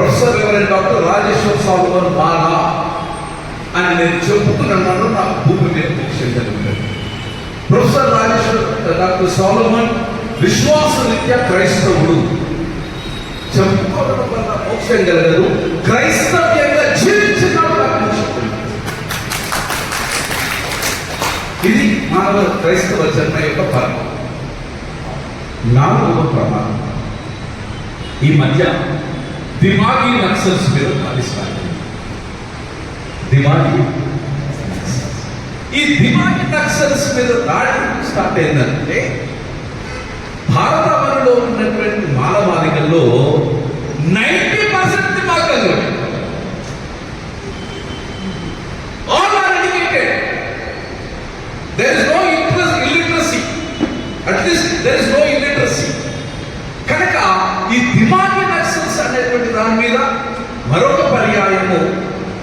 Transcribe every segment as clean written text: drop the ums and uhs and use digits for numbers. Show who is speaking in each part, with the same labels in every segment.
Speaker 1: Professor reverend doctor Rajeshwar Solomon బాగా అని నేను చెప్పుకున్నాను. నాకు భూమి మీద మోక్షం జరుగుతుంది. ప్రొఫెసర్ రాజేశ్వర్ డాక్టర్ సాల్మన్ విశ్వాస రీత్యా క్రైస్తవుడు. చెప్పుకోవడం వల్ల మోక్షం కలగదు, క్రైస్తవ్యంగా జీవించినాడు నాకు మోక్షం. ఇది మానవ క్రైస్తవ జన్మ యొక్క పరమం. 4వ ప్రమాదం, ఈ మధ్య దిమాగి నక్సల్స్ మీద దాడి స్టార్ట్ అయింది. ఈ దిమాగి నక్సల్స్ మీద దాడి స్టార్ట్ అయిందంటే భారతవనంలో ఉన్నటువంటి మానవాళికల్లో 90% దిమాగలు. All are educated. There is no illiteracy. At least there is no illiteracy. కనుక ఈ దిమాగి నక్సల్స్ అనేటువంటి దాని మీద మరొక పర్యాయము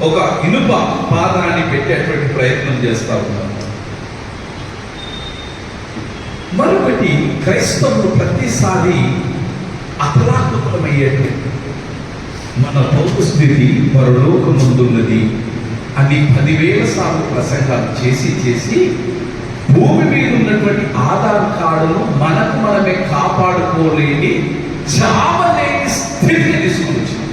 Speaker 1: ఒక ఇనుప పాదాన్ని పెట్టేటువంటి ప్రయత్నం చేస్తా ఉన్నారు. మరొకటి, క్రైస్తవులు ప్రతిసారి అతలాకుతలమయ్యేటువంటి మన భౌతిక స్థితి పరలోకముందున్నది అని 10,000 సార్లు ప్రసంగాలు చేసి భూమి మీద ఉన్నటువంటి ఆధార్ కార్డును మనకు మనమే కాపాడుకోలేని చావలేని స్థితిని తీసుకుని వచ్చింది.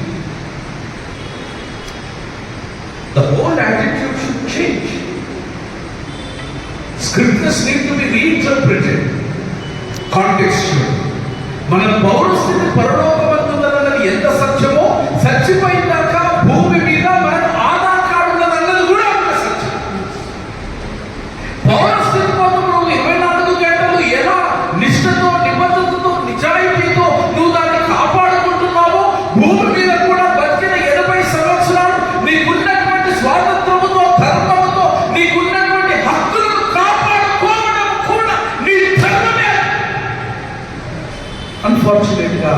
Speaker 1: The whole attitude should change. Scriptures need to be reinterpreted contextually. మన పౌరస్థితి పరలోకమందున్నదన్నది ఎంత సత్యమో, చచ్చిపోయినాక భూమి మీద మనకు ఆధార్ కార్డు ఉన్నదన్నది కూడా అంత సత్యం. పౌరస్థితి కోసం నువ్వు 24 గంటలు ఎలా నిష్ఠతో, నిబద్ధతతో, నిజాయితీతో నువ్వు దాన్ని కాపాడుకుంటున్నావో, భూమి మీద కూడా బతికిన 80 సంవత్సరాలు నీకున్నటువంటి స్వాతంత్రముతో, ధర్మముతో, నీకున్నటువంటి హక్కులను కాపాడుకోవడం కూడా నీ ధర్మమే. అన్ఫార్చునేట్ గా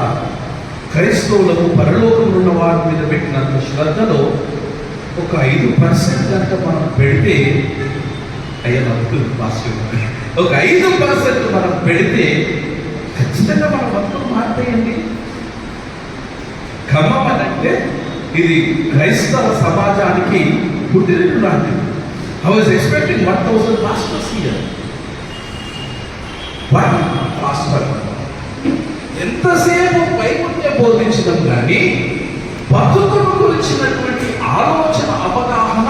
Speaker 1: క్రైస్తవులకు పరలోకంలో ఉన్న వారి మీద పెట్టినంత శ్రద్ధలో ఒక 5% కనుక మనం పెడితే, అయ్యా భక్తులు పాజిటివ్, ఒక 5% మనం పెడితే ఖచ్చితంగా మన భక్తులు మారిపోయండి. ఖమ్మం అంటే ఇది క్రైస్తవ సమాజానికి పుట్టినట్టు లాంటిది. I was expecting 1,000 pastors here. ఎంతసేపు వైకుంఠ్య బోధించడం కానీ బతుకుల గురించినటువంటి ఆలోచన, అవగాహన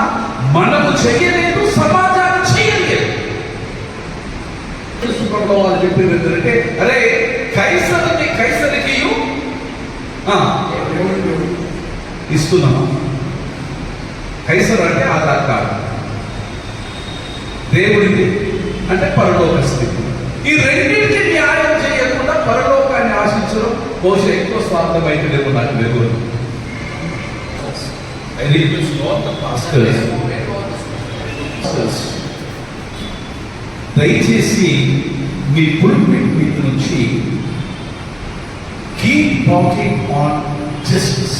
Speaker 1: మనము చేయలేదు, సమాజాన్ని చేయలేదు. వాళ్ళు చెప్పేది ఏంటంటే, అరే కైసరికి ఇస్తున్నామా? కైసర్ అంటే ఆధార్ కార్డు, దేవుడిది అంటే పరలోక స్థితి. ఈ రెండింటిని న్యాయం చేయకుండా పరలోకాన్ని ఆశించడం బహుశా ఎక్కువ స్వార్థమైతేనేమో నాకు లేదు. దయచేసి మీ పుల్పిట్ మీద నుంచి కీప్ టాకింగ్ ఆన్ జస్టిస్,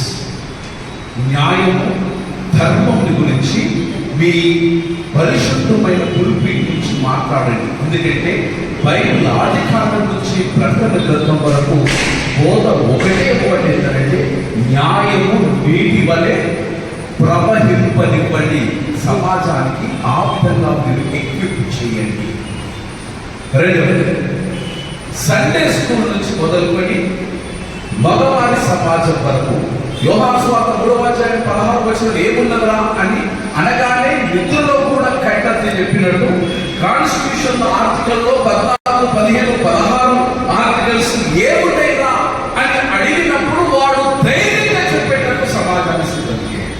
Speaker 1: న్యాయము, ధర్మం గురించి మీ పరిశుద్ధమైన పుల్పిట్ నుంచి మాట్లాడండి. ఎందుకంటే బైబిల్ ఆదికాండం నుంచి ప్రకటన గ్రంథం వరకు బోధ ఒకటే ఏంటంటే, న్యాయము నీటి వలె ప్రవహింపనివ్వండి, సమాజానికి ఆ విధంగా మీరు ఎక్విప్ చేయండి. సండే స్కూల్ నుంచి మొదలుకొని మగవారి సమాజం వరకు యోహాను సువార్త 3:16 ఏమున్నదా అని అనగానే నిద్రలో కూడా కైటత్తి చెప్పినట్టు కాన్స్టిట్యూషన్ ఆర్టికల్లో 14, 15, 16 ఆర్టికల్స్ ఏమున్నాయిరా అని అడిగినప్పుడు వాడు ధైర్యంగా చెప్పేటట్టు సమాజాన్ని సిద్ధం చేయాలి.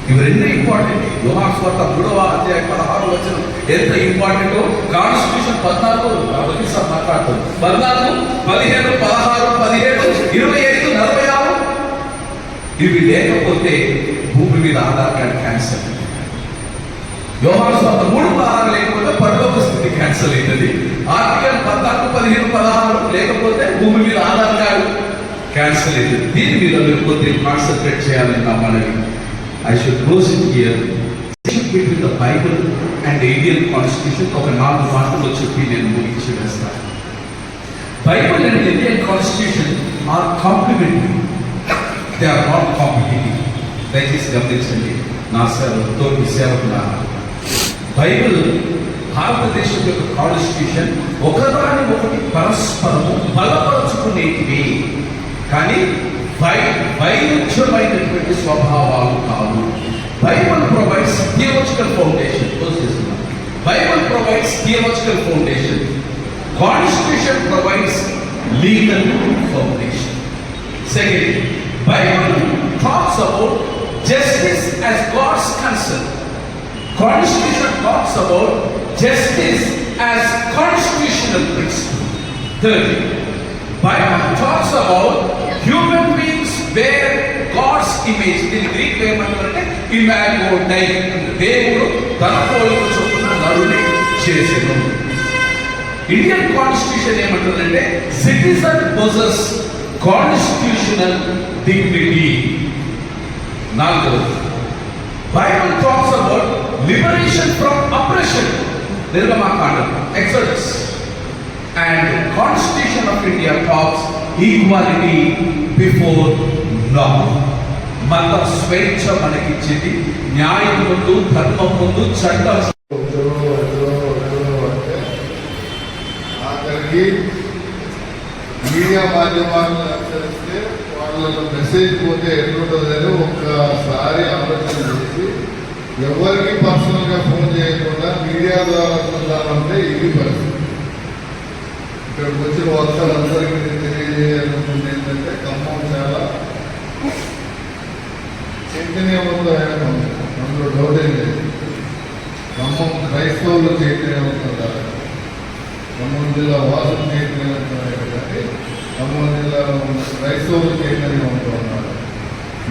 Speaker 1: ఇవి రెండు ఇంపార్టెంట్. యోహాను సువార్త 3:16 ఎంత ఇంపార్టెంటో కాన్స్టిట్యూషన్ 14 మాట్లాడుతుంది. 14, 15, 16, 17, 25, 46 ఇవి లేకపోతే భూమి మీద ఆధార్ కార్డు క్యాన్సల్. యోహాను సువార్త 3:16 లేకపోతే పరలోక స్థితి క్యాన్సల్ అవుతుంది. ఆర్టికల్ 14, 15, 16 లేకపోతే భూమి మీద ఆధార్ కార్డు క్యాన్సల్ అవుతుంది. దీని మీద మీరు కొద్దిగా కాన్సన్ట్రేట్ చేయాలని నా మనవి. I should close it here. Between the Bible and the Indian Constitution ఒక 4 మాటలు చెప్పి నేను ముగించి వేస్తాను. Bible and Indian Constitution are complementary. They are not competitive. దయచేసి గమనించండి నా తోటి సేవకులారా, బైబిల్ భారతదేశం యొక్క కాన్స్టిట్యూషన్ ఒకదాని ఒకటి పరస్పరము బలపరుచుకునేటివి, కానీ వైరుధ్యమైనటువంటి స్వభావాలు కావు. Bible provides theological foundation. Bible provides theological foundation. Constitution provides legal foundation. Second, Bible talks about justice as God's concern. Constitution talks about justice as constitutional principle. Third, Bible talks about human beings bear God's image. In Greek ఏమంటారంటే ఇమాగో డై, దేవుడు తన పోలిక చొప్పున నరుని చేసెను. Indian constitution ఏమంటుందంటే సిటిజన్ పొజెస్ కాన్స్టిట్యూషనల్ డిగ్నిటీ. నాలుగవది, Bible talks about liberation from oppression, నిర్గమాకాండం, Exodus. And constitution of India talks equality before law. మత స్వేచ్ఛ మనకిచ్చింది, న్యాయం ముందు, ధర్మం ముందు, చట్టం.
Speaker 2: ఆఖరికి మీడియా మాధ్యమాలను అనుసరిస్తే వాళ్ళకు మెసేజ్ పోతే ఎట్లుంటుందని ఒక్కసారి ఆలోచన చేసి ఎవరికి పర్సనల్గా ఫోన్ చేయకుండా మీడియా ద్వారా చూద్దామంటే ఇది పరిస్థితి. ఇక్కడికి వచ్చిన వక్తలందరికీ నేను తెలియజేయాలనుకుంది ఏంటంటే ఖమ్మం చాలా చైతన్యవంతమైన అందులో డౌట్ ఏం లేదు. ఖమ్మం క్రైస్తవులు చైతన్యవంతం, ఖమ్మం జిల్లా వాసులు చైతన్యవంతమైన కానీ ఖమ్మం జిల్లాలో ఉన్న క్రైస్తవులు చైతన్యవంతం ఉన్నారు.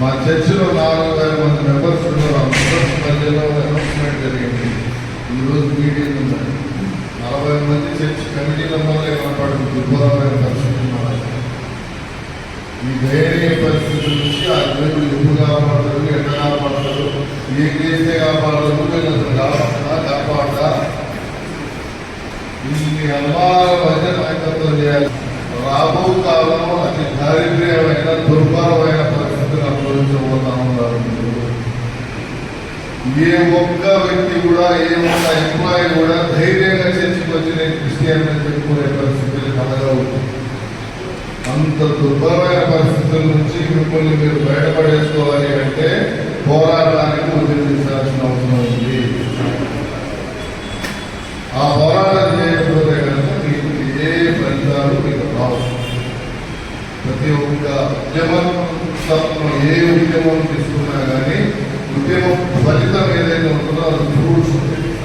Speaker 2: మా చర్చిలో 4,000 మంది మెంబర్స్ ఉన్నారు. ఆ మెంబర్స్ మధ్యలో అనౌన్స్మెంట్ జరిగింది. ఈరోజు మీటింగ్ ఉన్నాయి. 40 మంది చర్చ్ కమిటీ మెంబర్లే కనపడదు. దుర్భరమైన పరిస్థితులు ఈ దయనీయ పరిస్థితుల నుంచి ఆ దేవుడు ఎప్పుడు కాపాడతారు, ఎట్లా కాపాడతారు, ఏ చేస్తే కాపాడతారు, కాపాడతా ఇన్ని అనుమానాల మధ్య నాయకత్వం చేయాలి. రాబో కాలంలో అతి దారిద్ర్యమైన దుర్భరమైన పరిస్థితులు అనుభవించబోతా ఉన్నారు. ఏ ఒక్క వ్యక్తి కూడా, ఏ ఒక్క ఎంప్లాయీ కూడా ధైర్యంగా చర్చకు వచ్చి నేను క్రిస్టియన్ అని చెప్పుకునే పరిస్థితులు కలగవు. అంత దుర్భరమైన పరిస్థితుల నుంచి మిమ్మల్ని మీరు బయటపడేసుకోవాలి అంటే పోరాటానికి ఉద్యమించాల్సిన అవసరం ఉంది. ఆ పోరాటం చేయకపోతే కనుక మీకు ఏ ఫలితాలు మీకు రావు. ప్రతి ఒక్క ఉద్యమం, ఏ ఉద్యమం తీసుకున్నా కానీ ఉద్యమం ఫలితం ఏదైతే ఉంటుందో అది ఫ్రూట్స్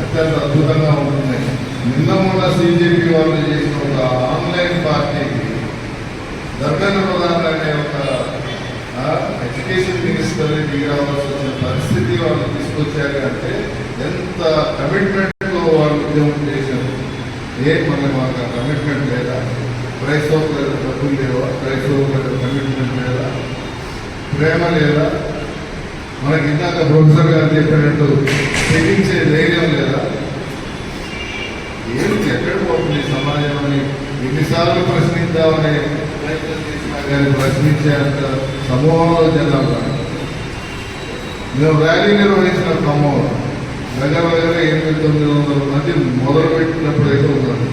Speaker 2: అత్యంత అద్భుతంగా ఉంటుంది. నిన్న మొన్న CJP వాళ్ళు చేసిన ఒక ఆన్లైన్ పార్టీకి ధర్మేంద్ర ప్రధాన్ అనే ఒక ఎడ్యుకేషన్ మినిస్టర్ దిగి రావాల్సి వచ్చిన పరిస్థితి వాళ్ళు తీసుకొచ్చారు అంటే ఎంత కమిట్మెంట్తో వాళ్ళు ఉద్యమం చేశారు. మళ్ళీ మాకు ఆ కమిట్మెంట్ లేదా? క్రైస్తవులకు డబ్బులు లేవా? క్రైస్తవులకు కమిట్మెంట్ లేదా? ప్రేమ లేదా? మనకి ఇందాక ప్రొఫెసర్ గారు చెప్పినట్టు తెగించే ధైర్యం లేదా? ఏమిటి ఎక్కడ పోతుంది సమాజం అని ఎన్నిసార్లు ప్రశ్నిద్దామని ప్రయత్నం చేసినా కానీ ప్రశ్నించేంత సమూహంలో జనాలు. మేము ర్యాలీ నిర్వహించిన ఖమ్మంలో దగ్గర 800-900 మంది మొదలుపెట్టినప్పుడైతే ఉన్నారు.